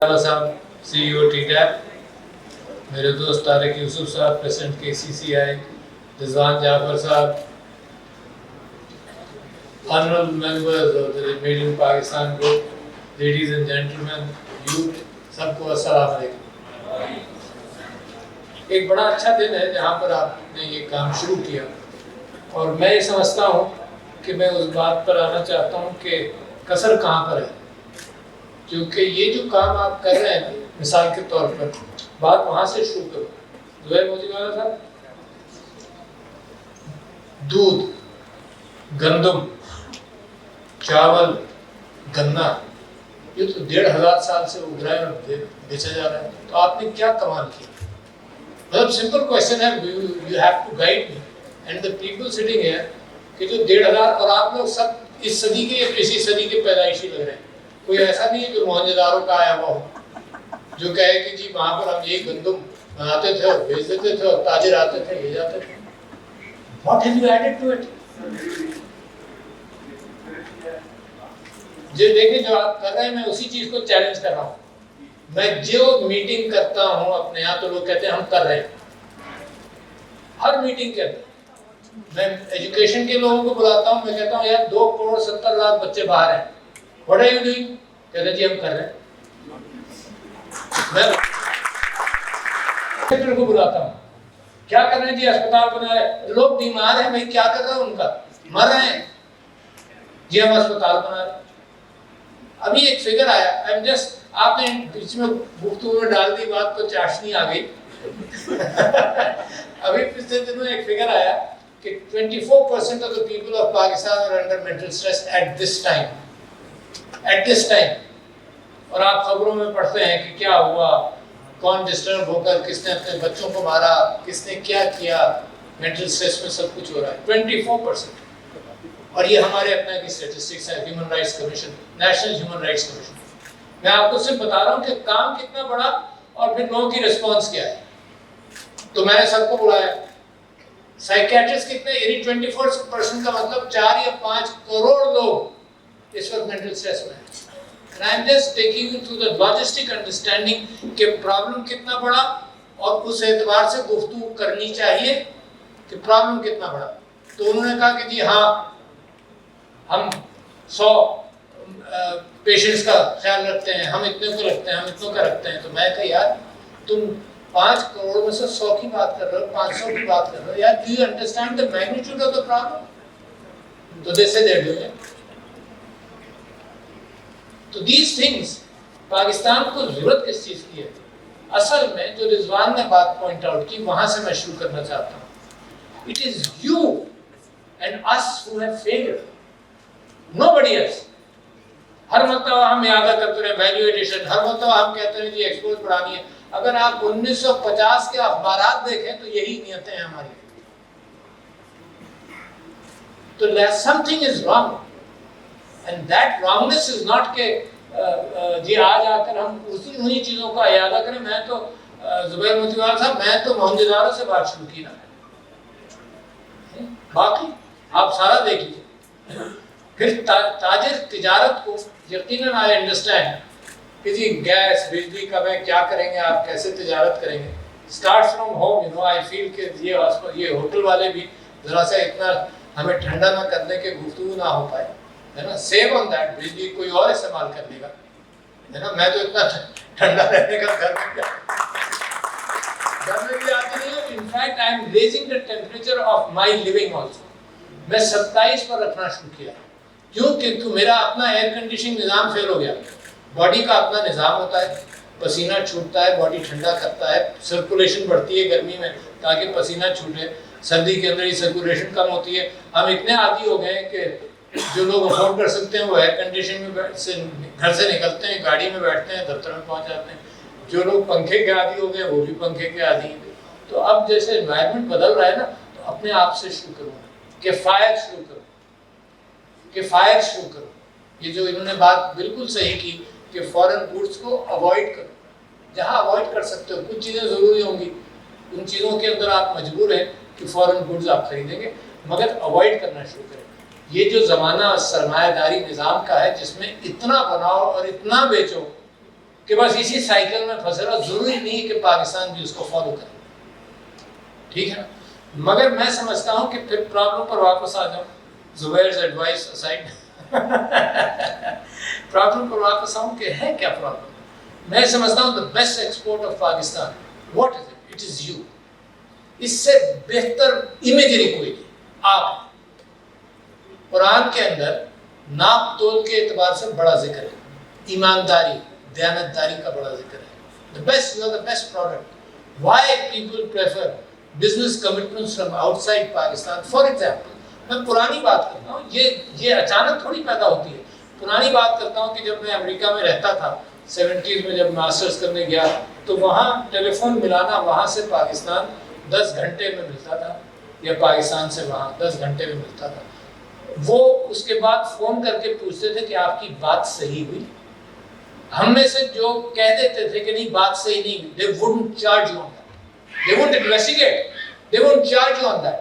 صاحب CEO T tape, میرے دوست طارق یوسف صاحب پریزیڈنٹ KCCI، رضوان جعفر صاحب، honorable members of the Made in Pakistan group, ladies and gentlemen, youth، سب کو السلام علیکم۔ ایک بڑا اچھا دن ہے جہاں پر آپ نے یہ کام شروع کیا، اور میں یہ سمجھتا ہوں کہ میں اس بات پر آنا چاہتا ہوں کہ کسر کہاں پر ہے، کیونکہ یہ جو کام آپ کر رہے ہیں مثال کے طور پر بات وہاں سے شروع کرو۔ زبیر موجی والا صاحب، دودھ، گندم، چاول، گنا، یہ تو 1500 سال سے اگ رہا ہے اور بیچا جا رہا ہے، تو آپ نے کیا کمال کیا؟ مطلب سمپل کوشچن ہے، you have to guide me and the people sitting here, کہ جو 1500 اور آپ لوگ سب اس صدی کے یا پچھلی صدی کے پیدائشی لگ رہے ہیں، کوئی ایسا نہیں ہے جو موہنجودارو کا آیا ہوا ہو جو کہے کہ جی وہاں پر ہم یہ گندم بناتے تھے اور بیچ دیتے تھے اور تاجر آتے تھے لے جاتے تھے۔ What have you added to it؟ جو دیکھیں جو آپ کر رہے ہیں، میں اسی چیز کو چیلنج کر رہا ہوں۔ میں جو میٹنگ کرتا ہوں اپنے یہاں تو لوگ کہتے ہیں ہم کر رہے ہیں، ہر میٹنگ کے اندر میں ایجوکیشن کے لوگوں کو بلاتا ہوں، میں کہتا ہوں یار 2.70 کروڑ بچے باہر ہیں، What are you doing؟ کہتے ہیں جی ہم کر رہے ہیں۔ میں ڈاکٹر کو بلاتا ہوں، کیا کر رہے ہیں؟ جی اسپتال بنا رہے ہیں۔ لوگ بیمار ہیں بھائی، کیا کر رہے ہیں؟ ان کا مر رہے ہیں، جی ہم اسپتال بنا رہے ہیں۔ ابھی ایک فگر آیا، آپ نے بیچ میں گفتگو میں ڈال دی بات تو چاشنی آ گئی۔ ابھی پچھلے دنوں ایک فگر آیا کہ 24% of the people of Pakistan are under mental stress at this time۔ اور آپ خبروں میں پڑھتے ہیں کہ کیا ہوا، کون ڈسٹرب ہو کر کس نے اپنے بچوں کو مارا، کس نے کیا کیا، مینٹل سٹریس میں سب کچھ ہو رہا ہے 24%۔ اور یہ ہمارے اپنے کی سٹیٹسٹکس ہے، human rights commission, national human rights commission. میں آپ کو صرف بتا رہا ہوں کہ کام کتنا بڑا اور پھر لوگوں کی ریسپانس کیا ہے۔ تو میں نے سب کو بلایا، سائیکیٹرسٹ کتنے، یعنی 24% کا مطلب 4 یا 5 کروڑ لوگ اس وقت مینٹل سٹریس میں ہیں۔ And I'm just taking you through the logistic understanding کہ پرابلم کتنا بڑا اور اس اعتبار سے گفتگو کرنی چاہیے کہ پرابلم کتنا بڑا۔ تو انہوں نے کہا کہ جی ہاں ہم 100 پیشنٹس کا خیال رکھتے ہیں، ہم اتنے کو رکھتے ہیں، ہم اتنوں کا رکھتے ہیں۔ تو میں کہا یار تم 5 کروڑ میں سے 100 کی بات کر رہے ہو، 500 کی بات کر رہے ہو، یار do you understand the magnitude of the problem؟ تو they say they're doing it۔ تو these things پاکستان کو ضرورت کس چیز کی ہے؟ اصل میں جو رضوان نے بات پوائنٹ آؤٹ کی وہاں سے میں شروع کرنا چاہتا ہوں۔ It is you and us who have failed، nobody else۔ ہر مرتبہ ہم اعادہ کرتے رہے ویلیو ایڈیشن، ہر مرتبہ ہم کہتے ہیں جی ایکسپورٹ بڑھانی ہے۔ اگر آپ 1950 کے اخبارات دیکھیں تو یہی نیتیں ہیں ہماری۔ تو something is wrong and that wrongness is not کہ جی آج آ کر ہم انہی چیزوں کا اعادہ کریں۔ میں تو زبیر موجی والا صاحب، میں تو موہنجودارو سے بات شروع کی نا، باقی آپ سارا دیکھ لیجیے۔ پھر تاجر تجارت کو یقیناً آئی انڈرسٹینڈ کہ جی گیس بجلی کا میں کیا کریں گے، آپ کیسے تجارت کریں گے۔ Start from home, you know I feel کہ یہ ہوٹل والے بھی ذرا سا اتنا ہمیں ٹھنڈا نہ کرنے کے گفتگو نہ ہو پائے، ہے نا۔ سیو آن دیٹ، بجلی کوئی اور استعمال کر لے گا، ہے نا۔ میں تو اتنا ٹھنڈا رہنے کا گھر میں بھی آتی نہیں ہوں۔ In fact I am raising the temperature of my living also. میں 27 پر رکھنا شروع کیا، کیوں کہ میرا اپنا ایئر کنڈیشننگ نظام فیل ہو گیا۔ باڈی کا اپنا نظام ہوتا ہے، پسینہ چھوٹتا ہے، باڈی ٹھنڈا کرتا ہے، سرکولیشن بڑھتی ہے گرمی میں تاکہ پسینہ چھوٹے، سردی کے اندر ہی سرکولیشن کم ہوتی ہے۔ ہم اتنے عادی ہو گئے ہیں کہ جو لوگ افورڈ کر سکتے ہیں وہ ایئر کنڈیشن میں گھر سے نکلتے ہیں، گاڑی میں بیٹھتے ہیں، دفتر میں پہنچ جاتے ہیں۔ جو لوگ پنکھے کے عادی ہو گئے وہ بھی پنکھے کے عادی ہیں۔ تو اب جیسے انوائرمنٹ بدل رہا ہے نا، تو اپنے آپ سے شروع کرو، کفایت شروع کرو، کفایت شروع کرو۔ یہ جو انہوں نے بات بالکل صحیح کی کہ فورن گوڈس کو اوائڈ کرو، جہاں اوائڈ کر سکتے ہو۔ کچھ چیزیں ضروری ہوں گی، ان چیزوں کے اندر آپ مجبور ہیں کہ فورن گوڈز آپ خریدیں گے، مگر اوائڈ کرنا شروع کریں۔ یہ جو زمانہ سرمایہ داری نظام کا ہے جس میں اتنا بناؤ اور اتنا بیچو کہ بس اسی سائیکل میں پھنسے رہو، ضروری نہیں کہ پاکستان بھی اس کو فالو کرے، ٹھیک ہے نا؟ مگر میں سمجھتا ہوں کہ پھر پرابلم پر واپس آ جاؤں، زبیر's ایڈوائس اسائڈ پرابلم پر واپس آؤں کہ ہے کیا پرابلم؟ میں سمجھتا ہوں the best export of Pakistan what is it? It is you. اس سے بہتر امیجری کوئی نہیں، آپ۔ قرآن کے اندر ناپ تول کے اعتبار سے بڑا ذکر ہے، ایمانداری، دیانتداری کا بڑا ذکر ہے۔ The best, you are the best product. Why people prefer business commitments from outside Pakistan? For example, میں پرانی بات کرتا ہوں، یہ اچانک تھوڑی پیدا ہوتی ہے۔ پرانی بات کرتا ہوں کہ جب میں امریکہ میں رہتا تھا 70s میں، جب ماسٹرز کرنے گیا تو وہاں ٹیلی فون ملانا وہاں سے پاکستان 10 گھنٹے میں ملتا تھا، یا پاکستان سے وہاں 10 گھنٹے میں ملتا تھا۔ وہ اس کے بعد فون کر کے پوچھتے تھے کہ آپ کی بات صحیح ہوئی؟ ہم میں سے جو کہہ دیتے تھے کہ نہیں بات صحیح نہیں ہوئی، they wouldn't charge you on that. They won't investigate. They won't charge you on that.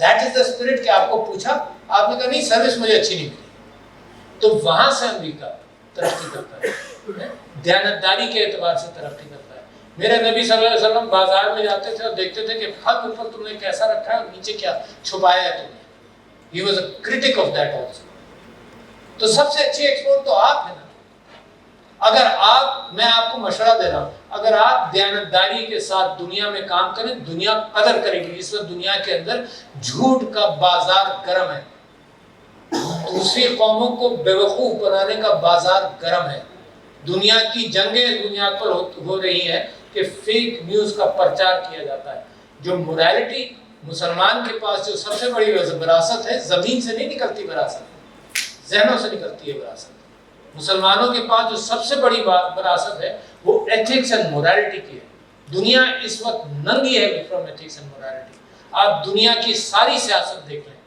That is the spirit کہ آپ کو پوچھا، آپ نے کہا نہیں سروس مجھے اچھی نہیں ملی، تو وہاں سے امریکہ ترقی کرتا ہے، دیانتداری کے اعتبار سے ترقی کرتا ہے۔ میرے نبی صلی اللہ علیہ وسلم بازار میں جاتے تھے اور دیکھتے تھے کہ پھل اوپر تم نے کیسا رکھا ہے اور نیچے کیا چھپایا ہے تم نے۔ He was a critic of that also. تو سب سے اچھی ایکسپورٹ تو آپ ہیں نا۔ اگر میں آپ کو مشورہ دے رہا ہوں، اگر آپ دیانتداری کے ساتھ دنیا میں کام کریں، دنیا قدر کرے گی۔ اس وقت دنیا کے اندر جھوٹ کا بازار گرم ہے، دوسری قوموں کو بیوقوف بنانے کا بازار گرم ہے۔ دنیا کی جنگیں دنیا پر ہو رہی ہیں کہ فیک نیوز کا پرچار کیا جاتا ہے۔ جو موریلٹی مسلمان کے پاس جو سب سے بڑی وراثت ہے، زمین سے نہیں نکلتی وراثت، ذہنوں سے نکلتی ہے وراثت۔ مسلمانوں کے پاس جو سب سے بڑی وراثت ہے وہ ایتھکس اینڈ موریلٹی کی ہے۔ دنیا اس وقت ننگی ہے فرام ایتھکس اینڈ موریلٹی۔ آپ دنیا کی ساری سیاست دیکھ لیں،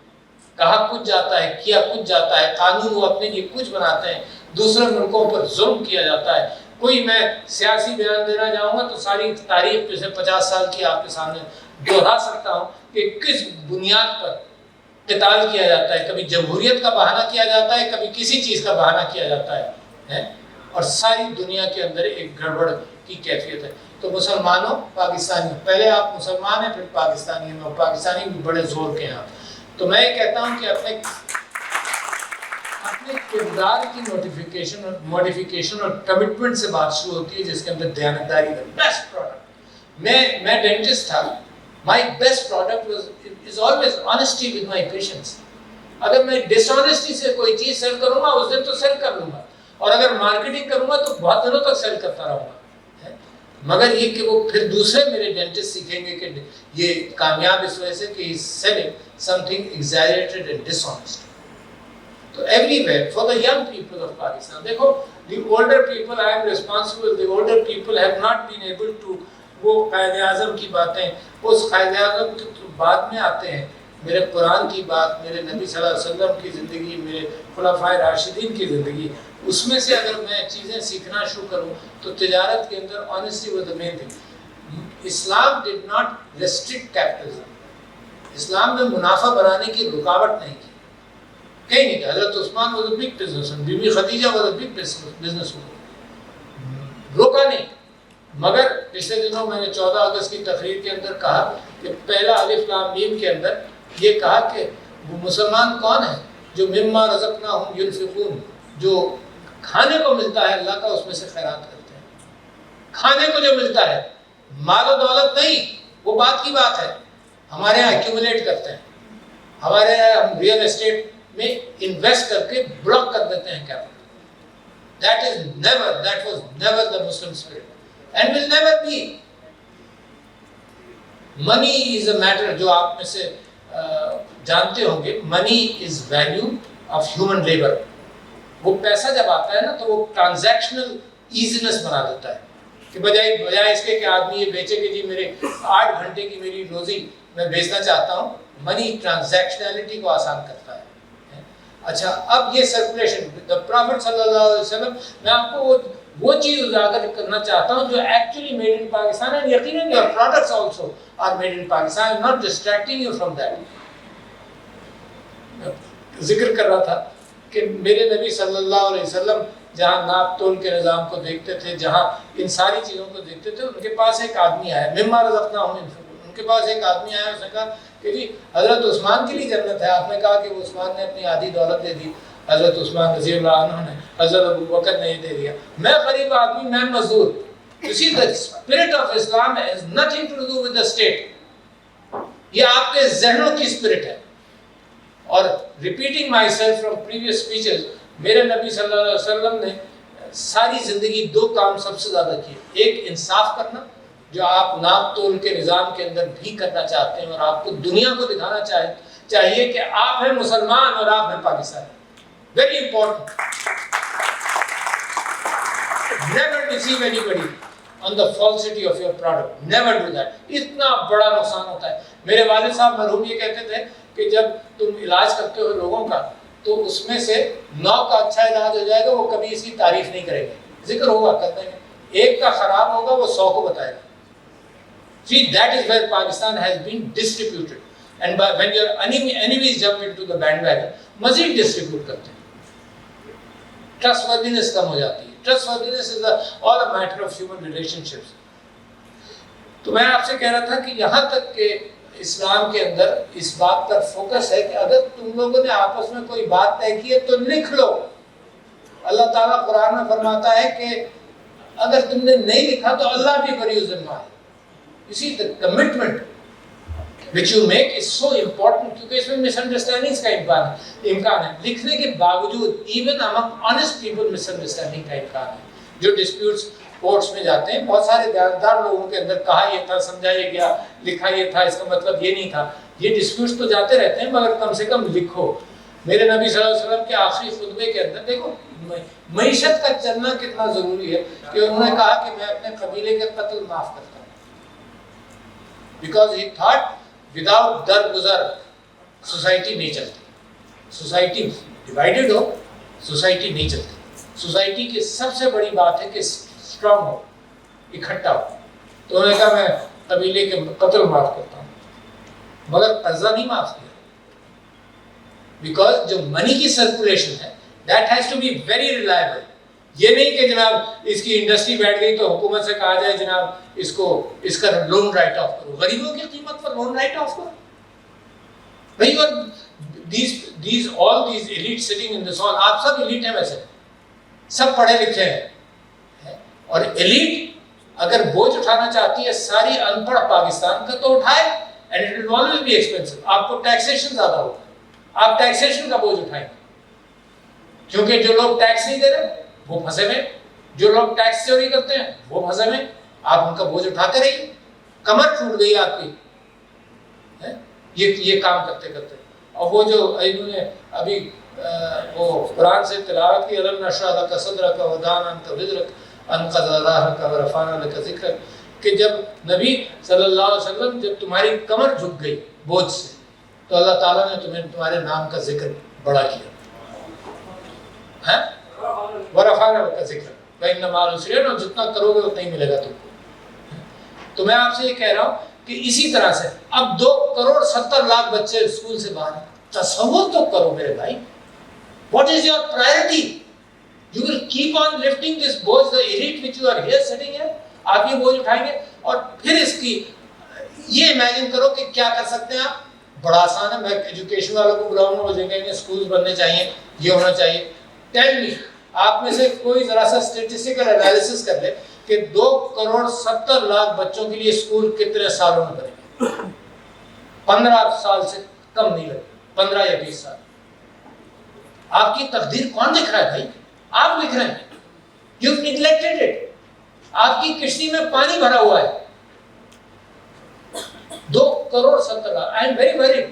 کہا کچھ جاتا ہے، کیا کچھ جاتا ہے، قانون وہ اپنے لیے کچھ بناتے ہیں، دوسرے ملکوں پر ظلم کیا جاتا ہے۔ کوئی میں سیاسی بیان دینا چاہوں گا تو ساری تاریخ پچھلے 50 سال کی آپ کے سامنے دوہرا سکتا ہوں کہ کس بنیاد پر قتال کیا جاتا ہے۔ کبھی جمہوریت کا بہانہ کیا جاتا ہے، کبھی کسی چیز کا بہانہ کیا جاتا ہے، اور ساری دنیا کے اندر ایک گڑبڑ کی کیفیت ہے۔ تو مسلمانوں، پاکستانی، پہلے آپ مسلمان ہیں پھر پاکستانی ہیں، اور پاکستانی بھی بڑے زور کے ہیں۔ تو میں یہ کہتا ہوں کہ اپنے کردار کی موڈیفیکیشن اور کمٹمنٹ سے بات شروع ہوتی ہے، جس کے اندر دیانتداری کا بیسٹ پروڈکٹ۔ میں ڈینٹسٹ تھا، my best product is always honesty with my patients. اگر میں ڈس آنیسٹی سے کوئی چیز سیل کروں گا اس دن تو سیل کر لوں گا، اور اگر مارکیٹنگ کروں گا تو بہت دنوں تک سیل کرتا رہوں گا۔ مگر یہ کہ وہ پھر دوسرے میرے ڈینٹسٹ سیکھیں گے کہ یہ کامیاب اس وجہ سے کہ he is selling something exaggerated and dishonest. تو everywhere for the young people of Pakistan، دیکھو the older people I am responsible, the older people have not been able to، وہ قائد اعظم کی باتیں، اس قائد اعظم کے بعد میں آتے ہیں میرے قرآن کی بات، میرے نبی صلی اللہ علیہ وسلم کی زندگی، میرے خلفائے راشدین کی زندگی، اس میں سے اگر میں چیزیں سیکھنا شروع کروں تو تجارت کے اندر honesty was the main thing. Islam did not restrict capitalism. اسلام نے منافع بنانے کی رکاوٹ نہیں کی، کہیں نہیں کہ حضرت عثمان was a big businessman، بی بی خدیجہ was a big businesswoman، روکا نہیں۔ مگر پچھلے دنوں میں نے 14 اگست کی تقریر کے اندر کہا کہ پہلا الف لام میم کے اندر یہ کہا کہ وہ مسلمان کون ہے جو مما رزقناہم ینفقون، جو کھانے کو ملتا ہے اللہ کا اس میں سے خیرات کرتے ہیں۔ کھانے کو جو ملتا ہے، مال و دولت نہیں، وہ بات کی بات ہے۔ ہمارے یہاں ایکیومولیٹ کرتے ہیں، ہمارے یہاں ہم ریئل اسٹیٹ میں انویسٹ کر کے بلاک کر دیتے ہیں capital. that was never the Muslim spirit and will never be. Money is a matter جو آپ میں سے جانتے ہوں گے، money is value of human labor. وہ پیسہ جب آتا ہے نا تو وہ ٹرانزیکشنل ایزینس بنا دیتا ہے، کہ بجائے اس کے کہ آدمی یہ بیچے کہ جی میرے 8 گھنٹے کی میری روزی میں بیچنا چاہتا ہوں، منی ٹرانزیکشنلٹی کو آسان کرتا ہے۔ اچھا، اب یہ سرکولیشن the Prophet صلی اللہ علیہ وسلم، میں آپ کو وہ چیز اجاگر کرنا چاہتا ہوں جو ایکچولی میڈ ان پاکستان ہے، یقیناً your products also are made in Pakistan. I'm not distracting you from that. ذکر کر رہا تھا کہ میرے نبی صلی اللہ علیہ وسلم جہاں ناپ تول کے نظام کو دیکھتے تھے, جہاں ان ساری چیزوں کو دیکھتے تھے, ان کے پاس ایک آدمی آیا, مما رزقناہم ينفقون, ان کے پاس ایک آدمی آیا, اس نے کہا کہ جی حضرت عثمان کے لیے جنت ہے. آپ نے کہا کہ وہ عثمان نے اپنی آدھی دولت دے دی, حضرت عثمان رضی اللہ عنہ نے, حضرت ابو بکر نے یہ دے دیا, میں غریب آدمی, میں مزدور. You see, the spirit of Islam has nothing to do with the state. یہ آپ کے ذہنوں کی اسپرٹ ہے. اور repeating myself from previous speeches, میرے نبی صلی اللہ علیہ وسلم نے ساری زندگی دو کام سب سے زیادہ کیے. ایک انصاف کرنا, جو آپ ناپ تول کے نظام کے اندر بھی کرنا چاہتے ہیں, اور آپ کو دنیا کو دکھانا چاہیے کہ آپ ہیں مسلمان اور آپ ہیں Pakistani. Very important. Never deceive anybody on the falsity of your product. Never do that. اتنا بڑا نقصان ہوتا ہے. میرے والد صاحب مرحوم یہ کہتے تھے کہ جب تم علاج کرتے ہو لوگوں کا, تو اس میں سے 9 کا اچھا علاج ہو جائے گا, وہ کبھی اس کی تعریف نہیں کرے گا. ذکر ہوگا کرتے ہیں, ایک کا خراب ہوگا وہ 100 کو بتائے گا. See, that is where Pakistan has been distributed. And when your enemies jump into the bandwagon, مزید ڈسٹریبیوٹ کرتے ہیں. Trustworthiness کم ہو جاتی ہے. Trustworthiness is all a matter of human relationships. تو میں آپ سے کہہ رہا تھا کہ یہاں تک کہ اسلام کے اندر اس بات پر فوکس ہے کہ اگر تم لوگوں نے آپس میں کوئی بات طے کی ہے تو لکھ لو. اللہ تعالیٰ قرآن میں فرماتا ہے کہ اگر تم نے نہیں لکھا تو اللہ بھی بری ذمہ ہے. You see, the commitment which you make is so important, کیونکہ اس میں مس انڈرسٹینڈنگز کا امکان ہے. لکھنے کے باوجود even among honest people مس انڈرسٹینڈنگ کا امکان ہے. جو ڈسپیوٹس کورٹس میں جاتے ہیں, بہت سارے دیانتدار لوگوں کے اندر کہا یہ تھا, سمجھا یہ گیا, لکھا یہ تھا, اس کا مطلب یہ نہیں تھا. یہ ڈسپیوٹس تو جاتے رہتے ہیں, مگر کم سے کم لکھو. میرے نبی صلی اللہ علیہ وسلم کے آخری خطبے کے اندر دیکھو معیشت کا چلنا کتنا ضروری ہے, کہ انہوں نے کہا کہ میں اپنے قبیلے کے قتل معاف کرتا ہوں. Because he thought without درگزر سوسائٹی نہیں چلتی. سوسائٹی ڈیوائیڈڈ ہو, سوسائٹی نہیں چلتی. سوسائٹی کی سب سے بڑی بات ہے کہ اسٹرانگ ہو, اکٹھا ہو. تو انہوں نے کہا میں قبیلے کے قتل معاف کرتا ہوں, مگر قرضہ نہیں معاف کیا. بیکاز جو منی کی سرکولیشن ہے that has to be very reliable. یہ نہیں کہ جناب اس کی انڈسٹری بیٹھ گئی تو حکومت سے کہا جائے جناب اس کا لون رائٹ آف کرو. غریبوں کی قیمت پر لون رائٹ آف کرو بھائی. اور all these elite sitting in this hall, آپ سب ایلیٹ ہیں, ویسے سب پڑھے لکھے ہیں. اور ایلیٹ اگر بوجھ اٹھانا چاہتی ہے ساری ان پڑھ پاکستان کا, تو اٹھائے. and it will always be expensive. آپ کو ٹیکسیشن زیادہ ہوگا, آپ ٹیکسیشن کا بوجھ اٹھائیں گے, کیونکہ جو لوگ ٹیکس نہیں دے رہے وہ پھنسے ہوئے, جو لوگ ٹیکس چوری کرتے ہیں وہ پھنسے ہوئے. آپ ان کا بوجھ اٹھاتے رہیے. کمر ٹوٹ گئی آپ کی یہ کام کرتے کرتے. اور وہ جو انہوں نے ابھی وہ قرآن سے تلاوت کی, الم نشرح لک صدرک ووضعنا عنک وزرک انقض ظہرک ورفعنا لک ذکرک, کہ جب نبی صلی اللہ علیہ وسلم جب تمہاری کمر جھک گئی بوجھ سے, تو اللہ تعالیٰ نے تمہارے نام کا ذکر بڑا کیا. ورفعنا لک ذکرک فإن مع العسر یسرا, اور جتنا کرو گے اتنا ہی ملے گا تم کو. تو میں آپ سے یہ کہہ رہا ہوں کہ اسی طرح سے اب 2.70 کروڑ بچے اسکول سے باہر ہیں. تصور تو کرو میرے بھائی, what is your priority? You will keep on lifting this board, the elite which you are here sitting here. آپ یہ بوجھ اٹھائیں گے, اور پھر اس کی یہ امیجن کرو کہ کیا کر سکتے ہیں آپ. بڑا آسان ہے, میں ایجوکیشن والوں کو بلاؤں گا, وہ کہیں گے اسکولز بننے چاہیے, یہ ہونا چاہیے. ٹیل می, آپ میں سے کوئی ذرا سا اسٹیٹسٹیکل انالیسس کر لے کہ 2.70 کروڑ بچوں کے لیے اسکول کتنے سالوں میں بنے گے. 15 سال سے کم نہیں لگے, 15 یا 20 سال. آپ کی تقدیر کون لکھ رہا ہے بھائی؟ آپ لکھ رہے ہیں. You've neglected it. آپ کی کشتی میں پانی بھرا ہوا ہے. 2.70 crore. I am very worried.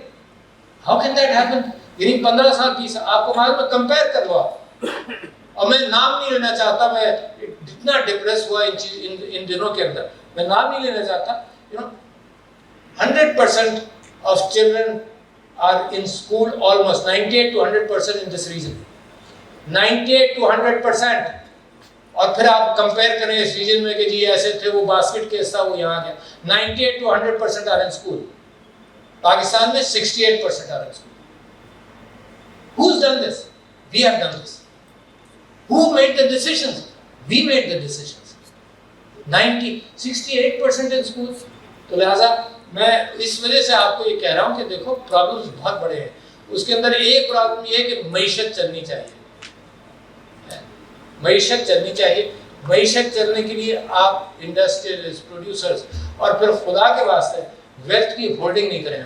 How can that happen? یعنی 15 سال 20 سال آپ کو معلوم ہے, کمپیئر کر لو آپ. اور میں نام نہیں لینا چاہتا, میں جتنا ڈپریس ہوا ان دنوں کے اندر, میں نام نہیں لینا چاہتا. 100% of children are in school, almost 98 to 100% in this region. 98 to 100%. اور پھر آپ کمپیئر کریں اس ریجن میں کہ جی ایسے تھے, وہ باسکٹ کیس تھا, وہ یہاں گیا. 98 to 100% are in school. Pakistan میں 68% are in school. Who's done this? We have done this. Who made the decisions? We made the decisions. 68% in schools. تو لہٰذا میں اس وجہ سے آپ کو یہ کہہ رہا ہوں کہ دیکھو پرابلمس بہت بڑے ہیں. اس کے اندر ایک پرابلم یہ ہے کہ معیشت چلنی چاہیے. معیشت چلنی چاہیے. معیشت چلنے کے لیے آپ انڈسٹریز پروڈیوسرز اور پھر خدا کے واسطے ویلتھ کی ہولڈنگ نہیں کریں.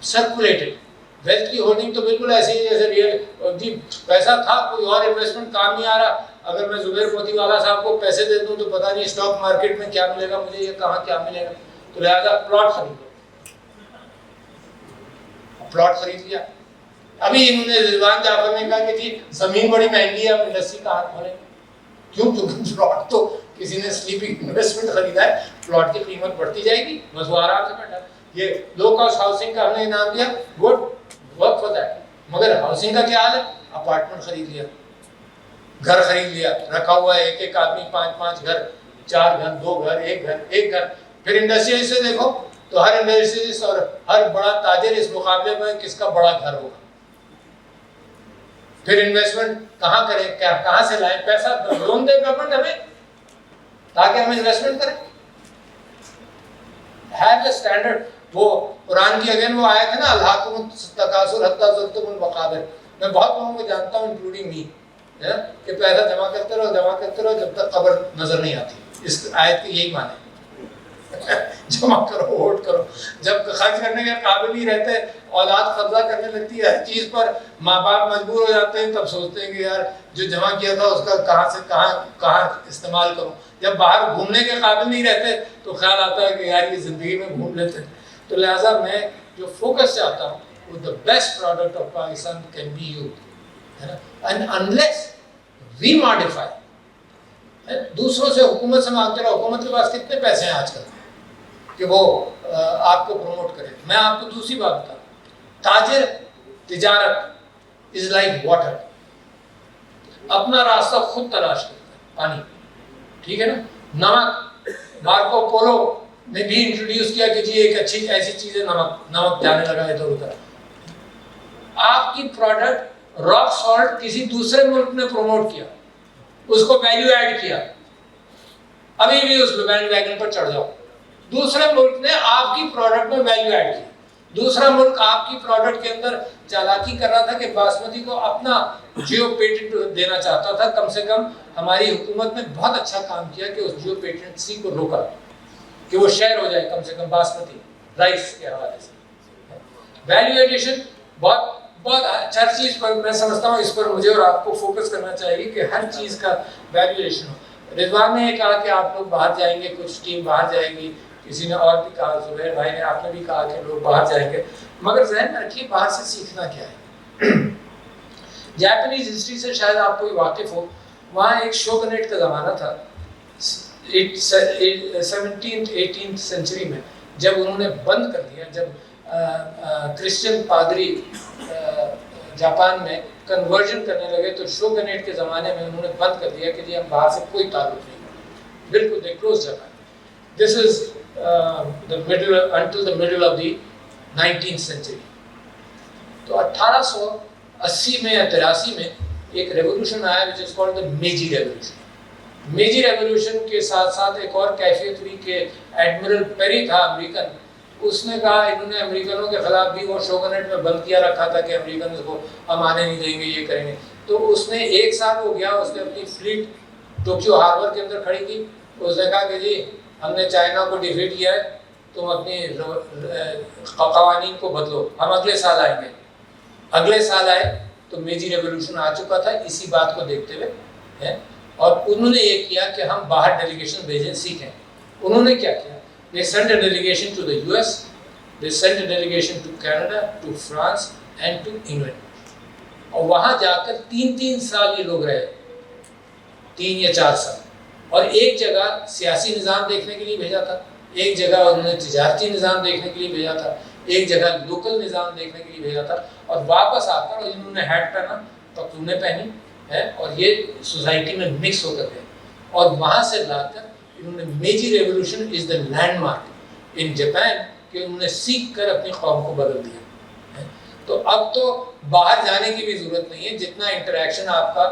سرکولیٹڈ ویلتھ کی ہولڈنگ تو بالکل ایسے ہی جیسے ریئل جی پیسہ تھا کوئی اور انویسٹمنٹ کام نہیں آ رہا. اگر میں زبیر موتی والا صاحب کو پیسے دے دوں تو پتہ نہیں اسٹاک مارکیٹ میں کیا ملے گا مجھے, یہ کہاں کیا ملے گا. تو لہٰذا پلاٹ خریدو. پلاٹ خرید لیا. ابھی انہوں نے رضوان جعفر نے کہا کہ جی زمین بڑی مہنگی ہے, اب انڈسٹری کہاں کھولیں. کیوں؟ کیونکہ پلاٹ تو کسی نے سلیپنگ انویسٹمنٹ خریدا ہے, پلاٹ کی قیمت بڑھتی جائے گی, بس وہ آرام سے بیٹھا. یہ لو کاسٹ ہاؤسنگ کا ہم نے نام دیا, گڈ ورک فار دیٹ. مگر ہاؤسنگ کا کیا حال ہے؟ اپارٹمنٹ خرید لیا, گھر خرید لیا, رکھا ہوا ہے ایک ایک آدمی 5 گھر, 4 گھر, 2 گھر, ایک گھر. پھر انڈسٹری سے دیکھو تو ہر انڈسٹری اور ہر بڑا تاجر اس مقابلے میں کس کا بڑا گھر ہوگا. پھر انویسٹمنٹ کہاں کریں, کہاں سے لائیں پیسہ؟ لون دے گورنمنٹ ہمیں تاکہ ہم انویسٹمنٹ کریں. Have a standard. وہ قرآن کی اگین وہ آیت ہے نا, الہاکم التکاثر حتی زرتم المقابر. میں بہت لوگوں کو جانتا ہوں انکلوڈنگ می کہ پیسہ جمع کرتے رہو جب تک قبر نظر نہیں آتی. اس آیت کی یہی معنی ہے. جمع کرو, ووٹ کرو. جب خرچ کرنے کے قابل ہی رہتے, اولاد قبضہ کرنے لگتی ہے ہر چیز پر, ماں باپ مجبور ہو جاتے ہیں, تب سوچتے ہیں کہ یار جو جمع کیا تھا اس کا کہاں سے کہاں استعمال کروں. جب باہر گھومنے کے قابل نہیں رہتے تو خیال آتا ہے کہ یار یہ زندگی میں گھوم لیتے ہیں. تو لہٰذا میں جو فوکس چاہتا ہوں وہ the best product of Pakistan can be you, and unless we modify. دوسروں سے حکومت سے مانگتے رہو. حکومت کے پاس کتنے پیسے ہیں آج کل کہ وہ آپ کو پروموٹ کرے. میں آپ کو دوسری بات بتا رہا ہوں, تجارت از لائک واٹر. اپنا راستہ خود تلاش کرتا ہے, پانی. ٹھیک ہے نا. نمک, مارکو پولو نے بھی انٹروڈیوس کیا کہ جی ایک اچھی ایسی چیز ہے نمک جانے لگا ادھر ادھر. آپ کی پروڈکٹ راک سالٹ کسی دوسرے ملک نے پروموٹ کیا, اس کو ویلیو ایڈ کیا, ابھی بھی اس بینڈ ویگن پر چڑھ جاؤ. دوسرے ملک نے آپ کی پروڈکٹ میں ویلیو ایڈ کی. دوسرا ملک آپ کی پروڈکٹ کے اندر چالاکی کر رہا تھا کہ باسمتی کو اپنا جیو پیٹنٹ دینا چاہتا تھا. کم سے کم ہماری حکومت نے بہت اچھا کام کیا کہ اس جیو پیٹنسی کو روکا کہ وہ شیئر ہو جائے کم سے کم باسمتی رائس کے حوالے سے. ویلیو ایڈیشن بہت اچھا چیز پر میں سمجھتا ہوں, اس پر مجھے اور آپ کو فوکس کرنا چاہیے کہ ہر چیز کا ویلیو ایڈیشن ہو. رضوان نے یہ کہا کہ آپ لوگ باہر جائیں گے, کچھ ٹیم باہر جائے گی, کسی نے اور بھی کہا, زبیر بھائی نے, آپ نے بھی کہا کہ لوگ باہر جائیں گے. مگر ذہن میں رکھیے باہر سے سیکھنا کیا ہے. جاپنیز ہسٹری سے شاید آپ کو واقف ہو. وہاں ایک شوگنیٹ کا زمانہ تھا 17th 18th سینچری میں, جب انہوں نے بند کر دیا, جب کرسچن پادری جاپان میں کنورژن کرنے لگے تو شوگنیٹ کے زمانے میں انہوں نے بند کر دیا کہ جی ہم باہر سے کوئی تعلق نہیں کریں. بالکل they close Japan. This is the middle until the middle of the 19th century. تو 1880 میں یا 83 میں ایک ریولوشن آیا which is called the Meiji Revolution. Meiji Revolution کے ساتھ ساتھ ایک اور کیفیت ہوئی کہ ایڈمرل پیری تھا امریکن, اس نے کہا انہوں نے امریکنوں کے خلاف بھی وہ شوگنیٹ میں بند کیا رکھا تھا کہ امریکنز کو ہم آنے نہیں دیں گے, یہ کریں گے. تو اس نے 1 سال ہو گیا, اس نے اپنی فلیٹ ٹوکیو ہاربر کے اندر کھڑی کی. اس نے کہا کہ جی ہم نے چائنا کو ڈیفیٹ کیا ہے, تم اپنی قوانین کو بدلو, ہم اگلے سال آئیں گے. اگلے سال آئے تو میجی ریولوشن آ چکا تھا اسی بات کو دیکھتے ہوئے. اور انہوں نے یہ کیا کہ ہم باہر ڈیلیگیشن بھیجیں, سیکھیں. انہوں نے کیا کیا؟ They sent a delegation to the US, they sent a delegation to Canada, to France and to England. اور وہاں جا کر 3 سال یہ لوگ رہے, 3 یا 4 سال. اور ایک جگہ سیاسی نظام دیکھنے کے لیے بھیجا تھا, ایک جگہ انہوں نے تجارتی نظام دیکھنے کے لیے بھیجا تھا, ایک جگہ لوکل نظام دیکھنے کے لیے بھیجا تھا. اور واپس آ کر انہوں نے ہیٹ پہنا, پختونے پہنی ہے, اور یہ سوسائٹی میں مکس ہو کر گئے. اور وہاں سے لا کر انہوں نے Meiji Revolution is the landmark in Japan کہ انہوں نے سیکھ کر اپنی قوم کو بدل دیا. تو اب تو باہر جانے کی بھی ضرورت نہیں ہے, جتنا انٹریکشن آپ کا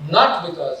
not because,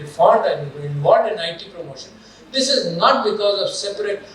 informed and involved in IT promotion. This is not because of separate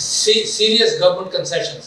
serious government concessions,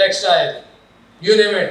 textile, you name it,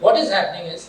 What is happening is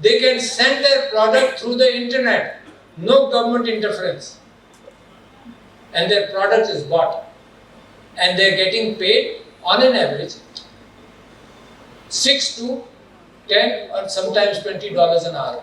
They can send their product through the internet, no government interference, and their product is bought, and they are getting paid on an average $6 to $10 or sometimes $20 an hour.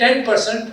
10%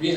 20।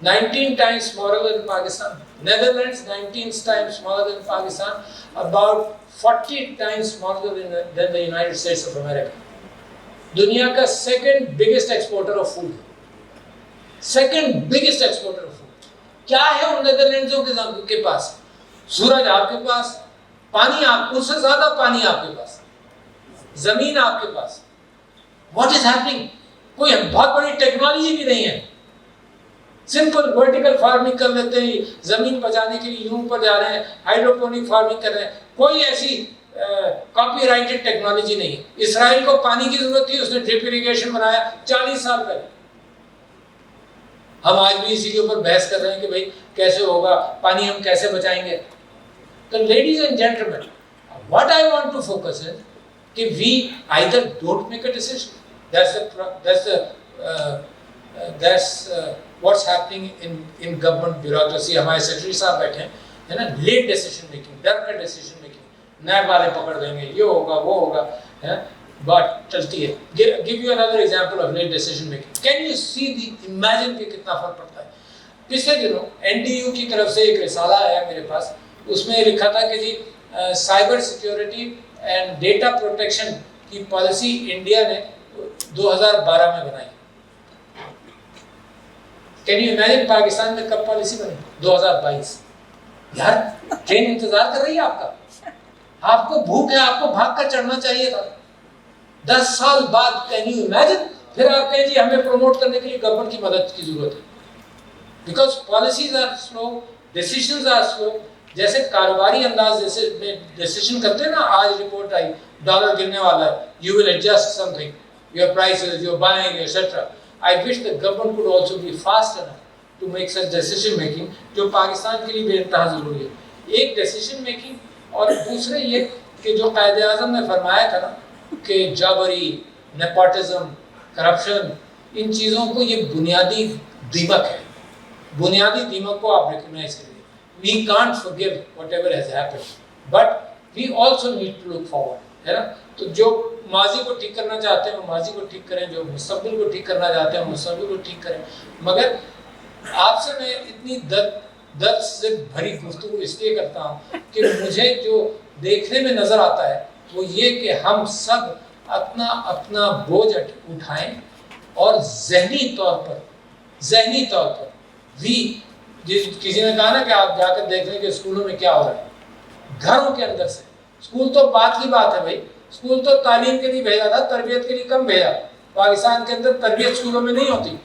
19 times smaller than Pakistan. Netherlands 19 times smaller than Pakistan, about 40 times smaller than the United States of America. دنیا کا second biggest exporter of food, second biggest exporter of food. کیا ہے ان نیدرلینڈزوں کے پاس؟ سورج آپ کے پاس, پانی آپ, اس سے زیادہ پانی آپ کے پاس, زمین آپ کے پاس. What is happening? کوئی بہت بڑی ٹیکنالوجی بھی نہیں ہے. سمپل ورٹیکل فارمنگ کر لیتے ہیں, زمین بچانے کے لیے یوں پر جا رہے ہیں, ہائیڈروپونک فارمنگ کر رہے ہیں. کوئی ایسی کاپی رائٹڈ ٹیکنالوجی نہیں. اسرائیل کو پانی کی ضرورت تھی, اس نے ڈرپ اریگیشن بنایا 40 سال پہلے. ہم آج بھی اسی کے اوپر بحث کر رہے ہیں کہ بھئی کیسے ہوگا, پانی ہم کیسے بچائیں گے. تو ladies and gentleman, what I want to focus is کہ we either don't make a decision. That's what's happening in government bureaucracy. ہمارے سیکرٹری صاحب بیٹھے ہیں, ہے نا, لیٹ ڈیسیشن میکنگ, ڈر کا ڈیسیشن میکنگ, نیب والے پکڑ دیں گے, یہ ہوگا وہ ہوگا, بات چلتی ہے. Give you another example of late decision making. Can you see imagine کہ کتنا فرق پڑتا ہے. پچھلے دنوں NDU کی طرف سے ایک رسالہ آیا میرے پاس, اس میں لکھا تھا کہ جی cyber security and data protection کی پالیسی انڈیا نے 2012 میں بنائی. کین یو امیجن پاکستان میں کب پالیسی بنی؟ 2022. یار ٹرین انتظار کر رہی ہے آپ کا, آپ کو بھوک ہے, آپ کو بھاگ کر چڑھنا چاہیے تھا. 10 سال بعد کین یو امیجن, پھر آپ کہیں جی ہمیں پروموٹ کرنے کے لیے گورنمنٹ کی مدد کی ضرورت ہے. Because policies are slow, decisions are slow. جیسے کاروباری انداز جیسے میں ڈیسیشن کرتے ہیں نا, آج رپورٹ آئی ڈالر گرنے والا ہے, you will adjust something, your prices, your buying etcetera. I wish the government could also be fast enough to make such decision making, جو پاکستان کے لیے بے انتہا ضروری ہے. ایک ڈیسیشن میکنگ, اور دوسرے یہ کہ جو قائد اعظم نے فرمایا تھا نا کہ جابری, نیپوٹزم, کرپشن, ان چیزوں کو یہ بنیادی دیمک ہے. بنیادی دیمک کو آپ ریکگنائز کریے. We can't forgive whatever has happened, but we also need to look forward, ہے نا. تو جو ماضی کو ٹھیک کرنا چاہتے ہیں وہ ماضی کو ٹھیک کریں, جو مستقبل کو ٹھیک کرنا چاہتے ہیں مستقبل کو ٹھیک کریں. مگر آپ سے میں اتنی درد سے بھری گفتگو اس لیے کرتا ہوں کہ مجھے جو دیکھنے میں نظر آتا ہے وہ یہ کہ ہم سب اپنا اپنا بوجھ اٹھائیں, اور ذہنی طور پر کسی نے کہا نا کہ آپ جا کر دیکھ لیں کہ اسکولوں میں کیا ہو رہا ہے. گھروں کے اندر سے, اسکول تو بات کی بات ہے بھائی, اسکول تو تعلیم کے لیے بھیجا تھا, تربیت کے لیے کم بھیجا. پاکستان کے اندر تربیت اسکولوں میں نہیں ہوتی,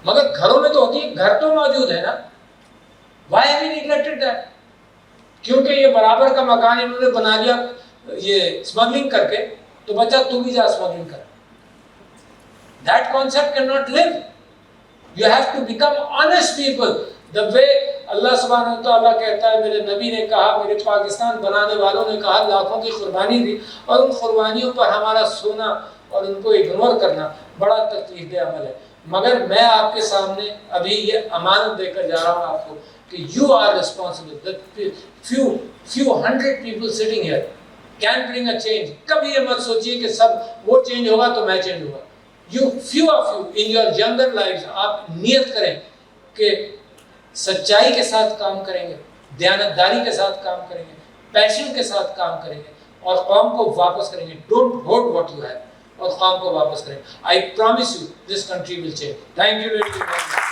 مگر گھروں میں تو ہوتی ہے. گھر تو موجود ہے نا. Why have we neglected that? کیونکہ یہ برابر کا مکان انہوں نے بنا لیا یہ اسمگلنگ کر کے, تو بچہ تو بھی جا اسمگلنگ کر. That concept cannot live. You have to become honest people. The way اللہ سبحانہ وتعالیٰ کہتا ہے, میرے نبی نے کہا, میرے پاکستان بنانے والوں نے کہا, لاکھوں کی قربانی دی, اور ان قربانیوں پر ہمارا سونا اور ان کو اگنور کرنا بڑا تکلیف دہ عمل ہے. مگر میں آپ کے سامنے ابھی یہ امانت دے کر جا رہا ہوں آپ کو کہ you are responsible. That few hundred people sitting here can bring a change. کبھی یہ مت سوچیے کہ سب وہ چینج ہوگا تو میں چینج ہوگا. Few of you in your younger lives, آپ نیت کریں کہ سچائی کے ساتھ کام کریں گے, دیانتداری کے ساتھ کام کریں گے, پیشن کے ساتھ کام کریں گے, اور قوم کو واپس کریں گے. Don't hoard what you have, اور قوم کو واپس کریں. I promise you this country will change. Thank you very much.